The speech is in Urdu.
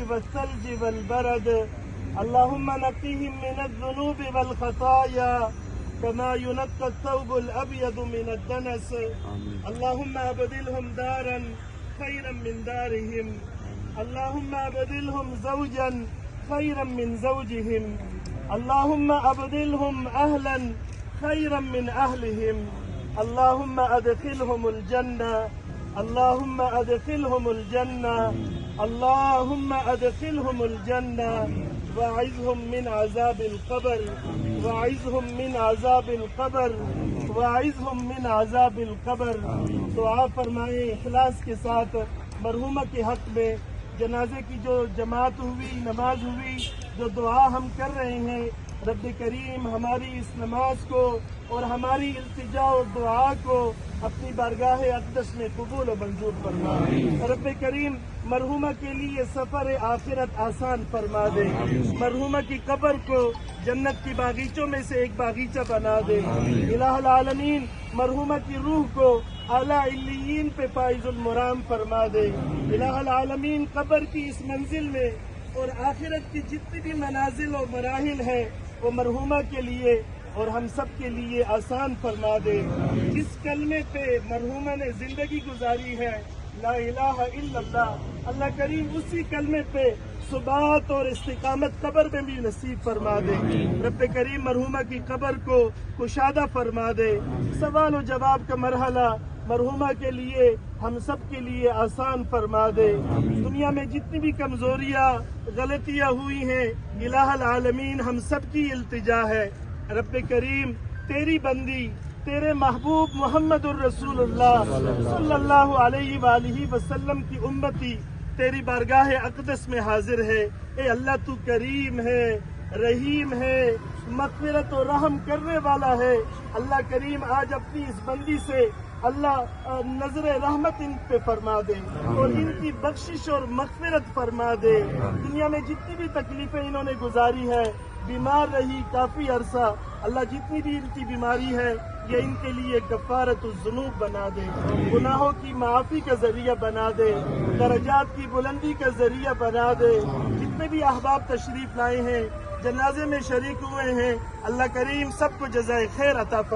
والثلج والبرد اللهم نقهم من الذنوب والخطايا كما ينقى الثوب الأبيض من الدنس اللهم أبدلهم دارا خيرا من دارهم اللهم أبدلهم زوجا خيرا من زوجهم اللهم أبدلهم أهلا خيرا من أهلهم اللهم أدخلهم الجنة اللهم أدخلهم الجنة اللهم أدخلهم الجنة واعذهم من عذاب القبر واعذهم من عذاب القبر واعذهم من عذاب القبر دعا فرمائیں اخلاص کے ساتھ مرحومہ کے حق میں جنازے کی جو جماعت ہوئی نماز ہوئی جو دعا ہم کر رہے ہیں رب کریم ہماری اس نماز کو اور ہماری التجا اور دعا کو اپنی بارگاہ اقدس میں قبول و منظور فرما رب کریم مرحومہ کے لیے سفر آخرت آسان فرما دے مرحومہ کی قبر کو جنت کی باغیچوں میں سے ایک باغیچہ بنا دے الہ العالمین مرحومہ کی روح کو اعلیٰ علیین پہ فائز المرام فرما دے الہ العالمین قبر کی اس منزل میں اور آخرت کی جتنی بھی منازل اور مراحل ہیں وہ مرحومہ کے لیے اور ہم سب کے لیے آسان فرما دے جس کلمے پہ مرحومہ نے زندگی گزاری ہے لا الہ الا اللہ اللہ کریم اسی کلمے پہ ثبات اور استقامت قبر میں بھی نصیب فرما دے رب کریم مرحومہ کی قبر کو کشادہ فرما دے سوال و جواب کا مرحلہ مرحومہ کے لیے ہم سب کے لیے آسان فرما دے دنیا میں جتنی بھی کمزوریاں غلطیاں ہوئی ہیں الہ العالمین ہم سب کی التجا ہے رب کریم تیری بندی تیرے محبوب محمد الرسول اللہ صلی اللہ علیہ وآلہ وسلم کی امتی تیری بارگاہ اقدس میں حاضر ہے اے اللہ تو کریم ہے رحیم ہے مغفرت و رحم کرنے والا ہے اللہ کریم آج اپنی اس بندی سے اللہ نظر رحمت ان پہ فرما دے اور ان کی بخشش اور مغفرت فرما دے دنیا میں جتنی بھی تکلیفیں انہوں نے گزاری ہے بیمار رہی کافی عرصہ اللہ جتنی بھی ان کی بیماری ہے یہ ان کے لیے کفارت الذنوب بنا دے گناہوں کی معافی کا ذریعہ بنا دے درجات کی بلندی کا ذریعہ بنا دے جتنے بھی احباب تشریف لائے ہیں جنازے میں شریک ہوئے ہیں اللہ کریم سب کو جزائے خیر عطا فرمائے